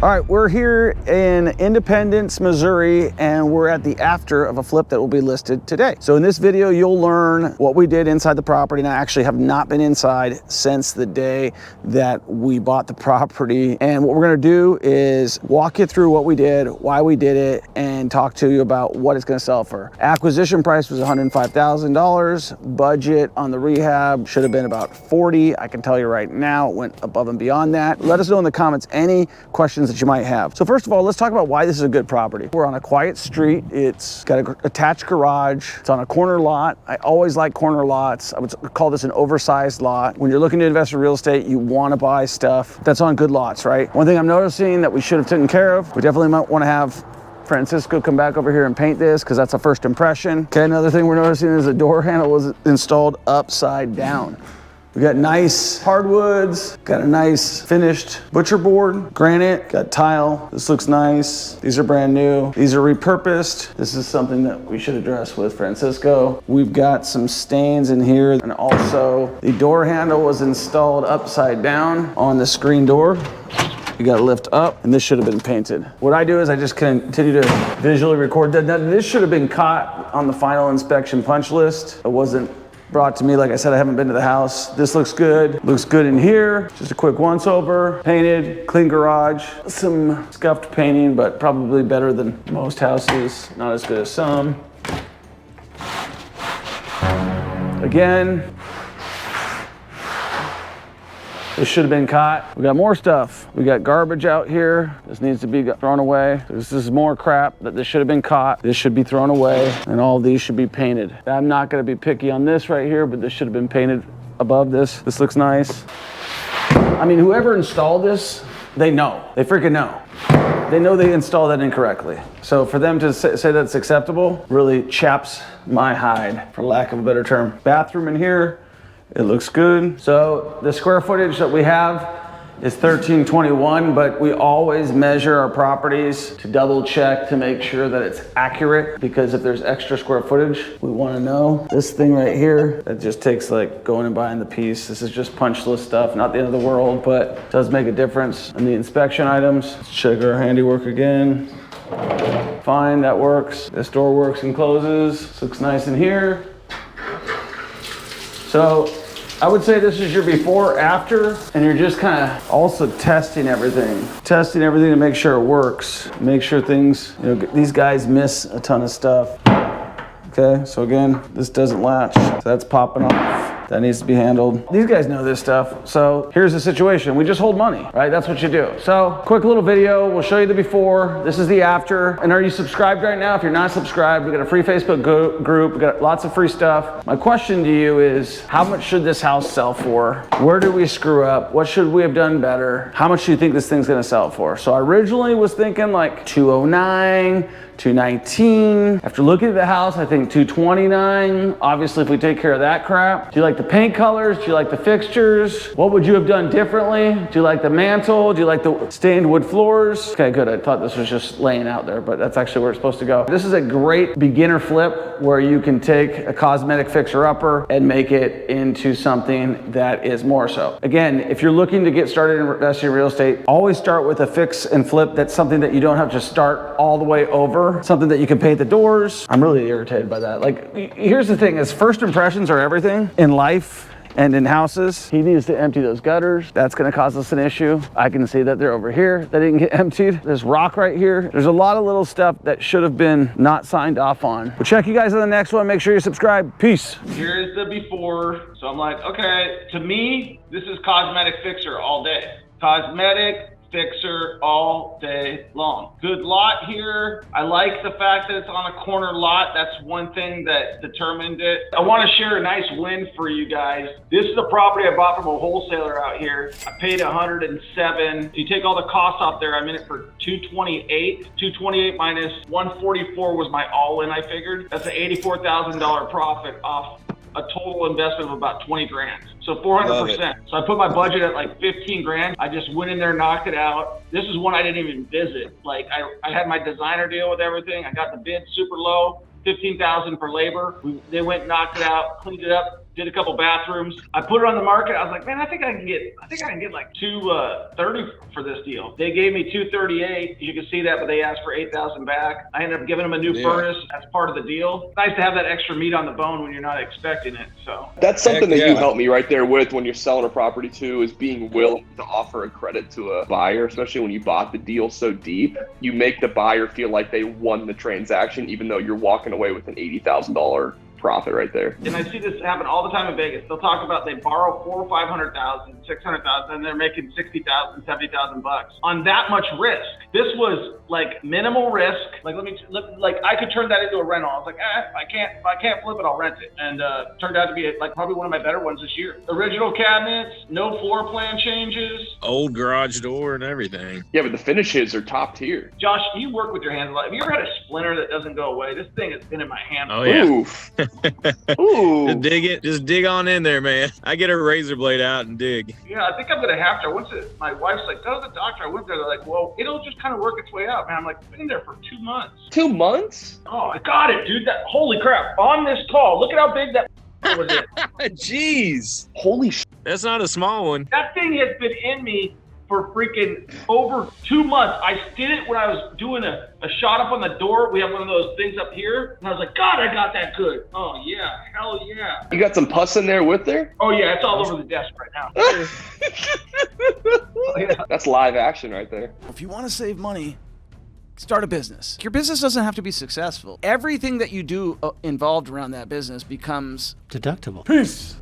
All right, we're here in Independence, Missouri, and we're at the after of a flip that will be listed today. So in this video, you'll learn what we did inside the property. And I actually have not been inside since the day that we bought the property. And what we're gonna do is walk you through what we did, why we did it, and talk to you about what it's gonna sell for. Acquisition price was $105,000. Budget on the rehab should have been about 40. I can tell you right now, it went above and beyond that. Let us know in the comments any questions that you might have. So first of all, let's talk about why this is a good property. We're on a quiet street. It's got an attached garage. It's on a corner lot. I always like corner lots. I would call this an oversized lot. When you're looking to invest in real estate, you want to buy stuff that's on good lots, right? One thing I'm noticing that we should have taken care of, we definitely might want to have Francisco come back over here and paint this because that's a first impression. Okay, another thing we're noticing is the door handle was installed upside down. We got nice hardwoods, got a nice finished butcher board, granite, got tile. This looks nice. These are brand new. These are repurposed. This is something that we should address with Francisco. We've got some stains in here, and also the door handle was installed upside down on the screen door. You got to lift up, and this should have been painted. What I do is I just continue to visually record that. Now, this should have been caught on the final inspection punch list. It wasn't brought to me. Like I said, I haven't been to the house. This looks good. Looks good in here. Just a quick once over. Painted, clean garage. Some scuffed painting, but probably better than most houses. Not as good as some. Again, this should have been caught. We got more stuff. We got garbage out here. This needs to be thrown away. This is more crap that this should have been caught. This should be thrown away, and all of these should be painted. I'm not gonna be picky on this right here, but this should have been painted above this. This looks nice. I mean, whoever installed this, they know. They freaking know. They know they installed that incorrectly. So for them to say that's acceptable really chaps my hide, for lack of a better term. Bathroom in here. It looks good. So the square footage that we have is 1321, but we always measure our properties to double check to make sure that it's accurate, because if there's extra square footage, we want to know. This thing right here, that just takes like going and buying the piece. This is just punch list stuff, not the end of the world, but it does make a difference in the inspection items. Let's check our handiwork again. Fine, that works. This door works and closes. This looks nice in here. So I would say this is your before, after, and you're just kind of also testing everything. Testing everything to make sure it works. Make sure things, you know, these guys miss a ton of stuff. Okay, so again, this doesn't latch. So that's popping off. That needs to be handled. These guys know this stuff. So here's the situation. We just hold money, right? That's what you do. So quick little video. We'll show you the before. This is the after. And are you subscribed right now? If you're not subscribed, we got a free Facebook group. We got lots of free stuff. My question to you is, how much should this house sell for? Where did we screw up? What should we have done better? How much do you think this thing's gonna sell for? So I originally was thinking like 209, 219. After looking at the house, I think 229. Obviously, if we take care of that crap. Do you like the paint colors? Do you like the fixtures? What would you have done differently? Do you like the mantle? Do you like the stained wood floors? Okay, good. I thought this was just laying out there, but that's actually where it's supposed to go. This is a great beginner flip where you can take a cosmetic fixer-upper and make it into something that is more so. Again, if you're looking to get started in investing in real estate, always start with a fix and flip. That's something that you don't have to start all the way over. Something that you can paint the doors. I'm really irritated by that. Like, here's the thing, is first impressions are everything in life and in houses. He needs to empty those gutters. That's gonna cause us an issue. I can see that they're over here. They didn't get emptied. There's rock right here. There's a lot of little stuff that should have been not signed off on. We'll check you guys on the next one. Make sure you subscribe. Peace. Here's the before. So I'm like, okay, to me, this is cosmetic fixer all day. Cosmetic fixer all day long. Good lot here. I like the fact that it's on a corner lot. That's one thing that determined it. I want to share a nice win for you guys. This is the property I bought from a wholesaler out here. I paid 107. If you take all the costs off there, I'm in it for 228. 228 minus 144 was my all-in, I figured. That's an $84,000 profit off a total investment of about 20 grand. So 400%. So I put my budget at like 15 grand. I just went in there, knocked it out. This is one I didn't even visit. Like I had my designer deal with everything. I got the bid super low, 15,000 for labor. They went, knocked it out, cleaned it up. did a couple bathrooms. I put it on the market. I was like, man, I think I can get like 230 for this deal. They gave me 238. You can see that, but they asked for 8,000 back. I ended up giving them a new furnace. That's part of the deal. It's nice to have that extra meat on the bone when you're not expecting it. So that's something that you help me right there with when you're selling a property too, is being willing to offer a credit to a buyer, especially when you bought the deal so deep. You make the buyer feel like they won the transaction, even though you're walking away with an $80,000 profit right there. And I see this happen all the time in Vegas. They'll talk about they borrow $400,000 or $500,000, $600,000, and they're making $60,000, $70,000 on that much risk. This was like minimal risk. Like I could turn that into a rental. I was like, if I can't flip it, I'll rent it. And turned out to be like probably one of my better ones this year. Original cabinets, no floor plan changes, old garage door and everything. Yeah, but the finishes are top tier. Josh, you work with your hands a lot. Have you ever had a splinter that doesn't go away? This thing has been in my hand. Oh yeah. Oof. Ooh. Just dig on in there, man. I get a razor blade out and dig. Yeah, I think I'm gonna have to. My wife's like, go to the doctor. I went there. They're like, well, it'll just kind of work its way out, man. I'm like, been there for 2 months. 2 months? Oh, I got it, dude. Holy crap! On this call, look at how big that was. Jeez. Holy sh! That's not a small one. That thing has been in me for freaking over 2 months. I did it when I was doing a shot up on the door. We have one of those things up here. And I was like, God, I got that good. Oh, yeah. Hell yeah. You got some pus in there with there? Oh, yeah. It's all over the desk right now. Oh, yeah. That's live action right there. If you want to save money, start a business. Your business doesn't have to be successful. Everything that you do involved around that business becomes deductible. Peace.